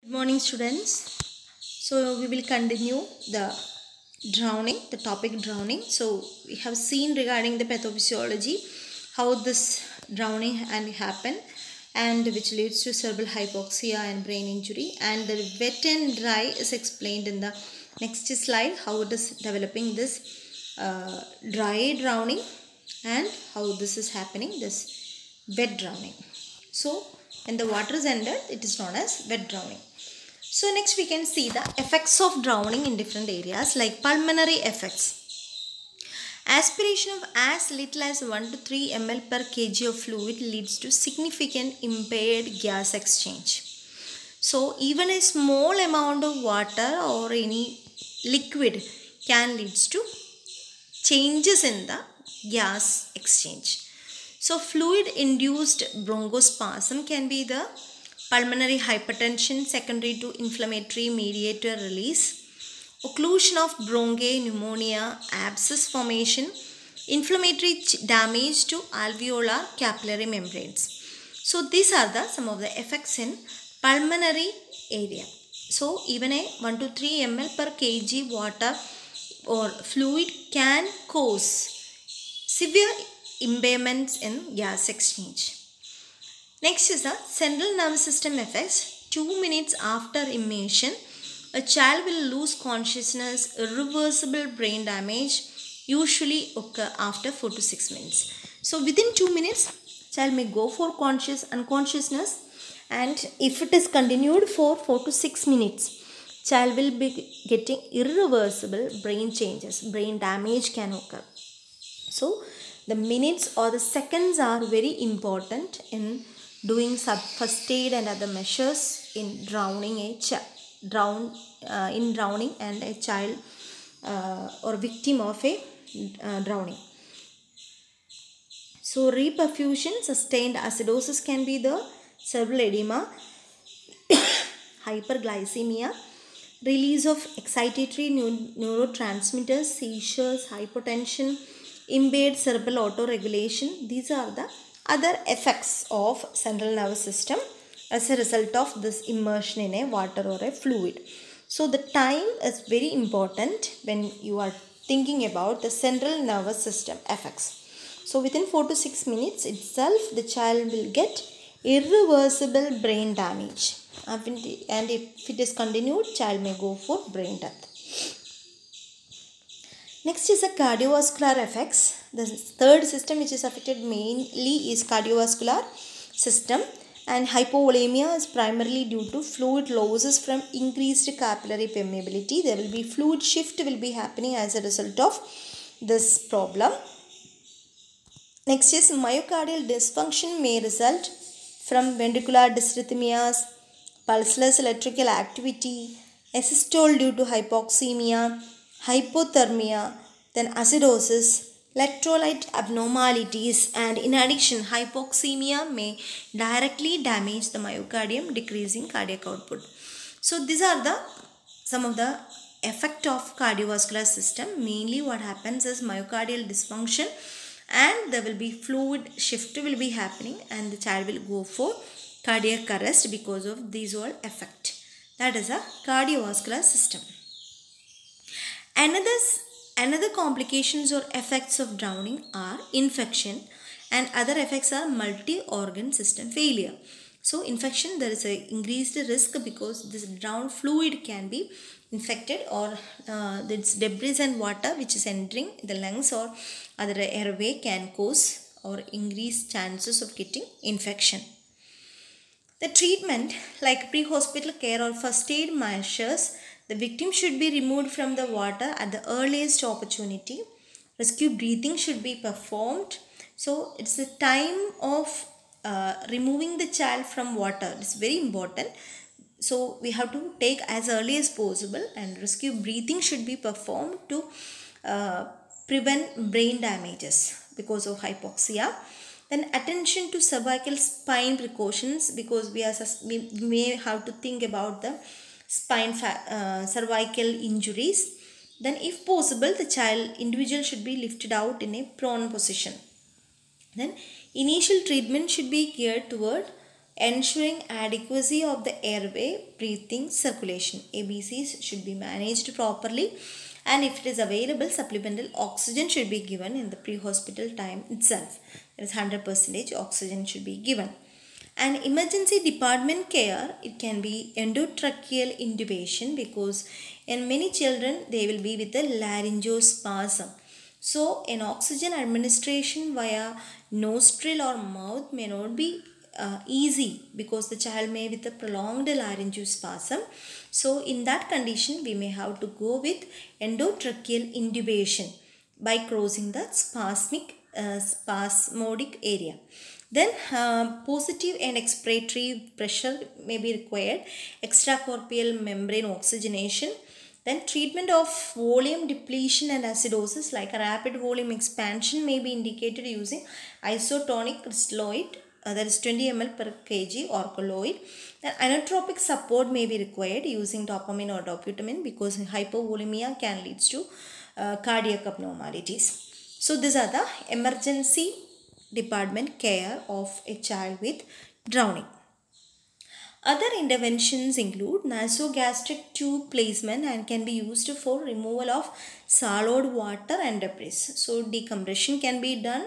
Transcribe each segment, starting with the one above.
Good morning, students. So we will continue the drowning, the topic drowning. So we have seen regarding the pathophysiology how this drowning can happen and which leads to cerebral hypoxia and brain injury, and the wet and dry is explained in the next slide how it is developing this dry drowning and how this is happening, this wet drowning. So when the water is entered, it is known as wet drowning. So next we can see the effects of drowning in different areas, like pulmonary effects. Aspiration of as little as 1 to 3 ml per kg of fluid leads to significant impaired gas exchange. So even a small amount of water or any liquid can lead to changes in the gas exchange. So fluid induced bronchospasm can be the pulmonary hypertension secondary to inflammatory mediator release, occlusion of bronchi, pneumonia, abscess formation, inflammatory damage to alveolar capillary membranes. So these are some of the effects in pulmonary area. So even a 1 to 3 ml per kg water or fluid can cause severe impairments in gas exchange. Next is the central nervous system effects. 2 minutes after immersion, a child will lose consciousness. Irreversible brain damage usually occur after 4 to 6 minutes. So within 2 minutes, child may go for unconsciousness, and if it is continued for 4 to 6 minutes, child will be getting irreversible brain changes. Brain damage can occur. So the minutes or the seconds are very important in doing first aid and other measures in drowning and a child or victim of a drowning. So reperfusion, sustained acidosis can be the cerebral edema, hyperglycemia, release of excitatory neurotransmitters, seizures, hypotension, impaired cerebral autoregulation. These are the other effects of central nervous system as a result of this immersion in a water or a fluid. So the time is very important when you are thinking about the central nervous system effects. So within 4 to 6 minutes itself, the child will get irreversible brain damage, and if it is continued, child may go for brain death. Next is the cardiovascular effects. The third system which is affected mainly is cardiovascular system, and hypovolemia is primarily due to fluid losses from increased capillary permeability. There will be fluid shift will be happening as a result of this problem. Next is myocardial dysfunction may result from ventricular dysrhythmias, pulseless electrical activity, asystole due to hypoxemia, hypothermia, then acidosis, electrolyte abnormalities, and in addition hypoxemia may directly damage the myocardium, decreasing cardiac output. So these are some of the effect of cardiovascular system. Mainly what happens is myocardial dysfunction, and there will be fluid shift will be happening, and the child will go for cardiac arrest because of these all effect. That is a cardiovascular system. Another complications or effects of drowning are infection, and other effects are multi-organ system failure. So infection, there is a increased risk because this drowned fluid can be infected, or this debris and water which is entering the lungs or other airway can cause or increase chances of getting infection. The treatment, like pre-hospital care or first aid measures, the victim should be removed from the water at the earliest opportunity. Rescue breathing should be performed. So it's the time of removing the child from water. It's very important. So we have to take as early as possible, and rescue breathing should be performed to prevent brain damages because of hypoxia. Then attention to cervical spine precautions, because we may have to think about the spine cervical injuries. Then if possible, the individual should be lifted out in a prone position. Then initial treatment should be geared toward ensuring adequacy of the airway breathing circulation. ABCs should be managed properly, and if it is available, supplemental oxygen should be given in the pre-hospital time itself. That is 100% oxygen should be given. And emergency department care, it can be endotracheal intubation, because in many children they will be with a laryngospasm. So an oxygen administration via nostril or mouth may not be easy, because the child may with a prolonged laryngospasm. So in that condition we may have to go with endotracheal intubation by crossing the spasmodic area. Then positive and expiratory pressure may be required, extracorporeal membrane oxygenation. Then treatment of volume depletion and acidosis, like a rapid volume expansion, may be indicated using isotonic crystalloid, that is 20 ml per kg, or colloid. Then inotropic support may be required using dopamine or dobutamine, because hypovolemia can lead to cardiac abnormalities. So these are the emergency department care of a child with drowning. Other interventions include nasogastric tube placement and can be used for removal of solid water and debris. So decompression can be done,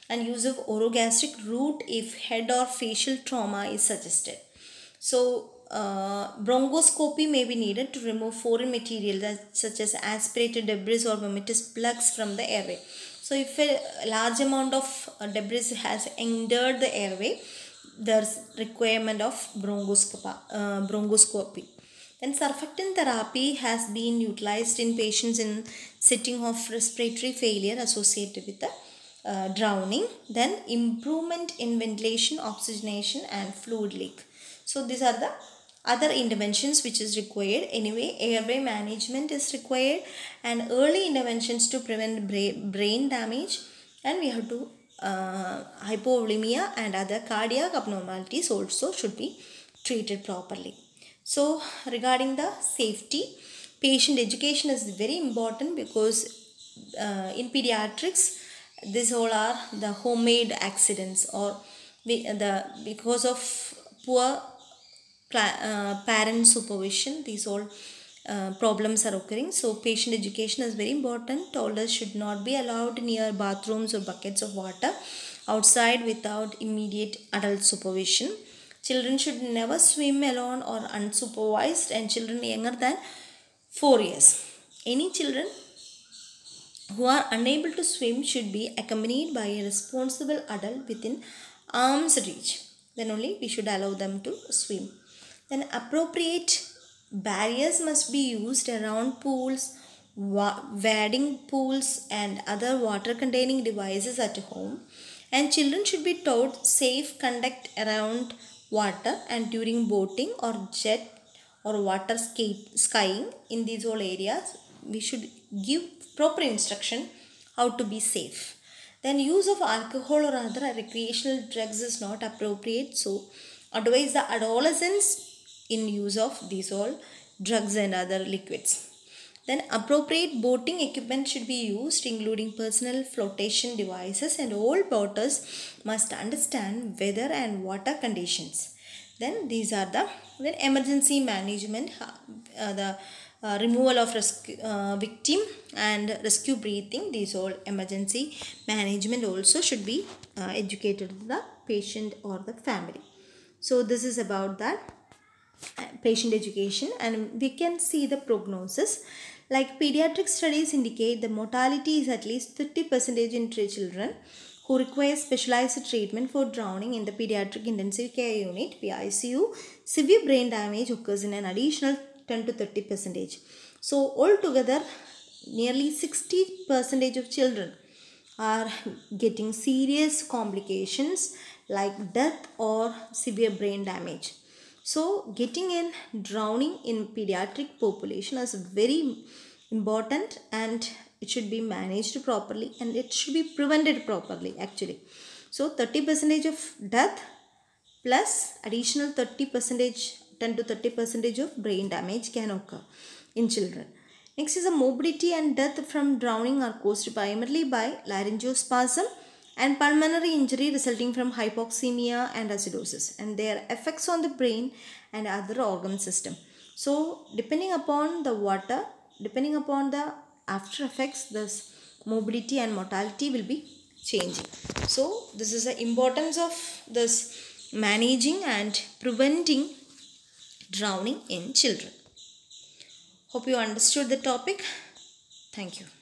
and use of orogastric route if head or facial trauma is suggested. So bronchoscopy may be needed to remove foreign material such as aspirated debris or vomitous plugs from the airway. So if a large amount of debris has entered the airway, there's requirement of bronchoscopy. Then surfactant therapy has been utilized in patients in setting of respiratory failure associated with the drowning. Then improvement in ventilation, oxygenation and fluid leak. So these are the other interventions which is required. Anyway, airway management is required, and early interventions to prevent brain damage, and we have to hypovolemia and other cardiac abnormalities also should be treated properly. So regarding the safety, patient education is very important, because in pediatrics these all are the homemade accidents, or because of poor parent supervision, these all problems are occurring. So patient education is very important. Toddlers should not be allowed near bathrooms or buckets of water outside without immediate adult supervision. Children should never swim alone or unsupervised, and children younger than 4 years. Any children who are unable to swim should be accompanied by a responsible adult within arm's reach. Then only we should allow them to swim. Then appropriate barriers must be used around pools, wading pools and other water containing devices at home. And children should be taught safe conduct around water and during boating or jet or water skiing. In these all areas we should give proper instruction how to be safe. Then use of alcohol or other recreational drugs is not appropriate. So advise the adolescents in use of these all drugs and other liquids. Then appropriate boating equipment should be used, including personal flotation devices, and all boaters must understand weather and water conditions. Then these are the emergency management, the removal of victim and rescue breathing. These all emergency management also should be educated to the patient or the family. So this is about that patient education, and we can see the prognosis. Like pediatric studies indicate, the mortality is at least 30% in children who require specialized treatment for drowning in the pediatric intensive care unit (PICU). Severe brain damage occurs in an additional 10 to 30%. So altogether, nearly 60% of children are getting serious complications like death or severe brain damage. So getting in drowning in pediatric population is very important, and it should be managed properly, and it should be prevented properly actually. So 30% of death plus additional 30%, 10 to 30% of brain damage can occur in children. Next is a morbidity and death from drowning are caused primarily by laryngospasm, and pulmonary injury resulting from hypoxemia and acidosis, and their effects on the brain and other organ system. So depending upon the water, depending upon the after effects, this mobility and mortality will be changing. So this is the importance of this managing and preventing drowning in children. Hope you understood the topic. Thank you.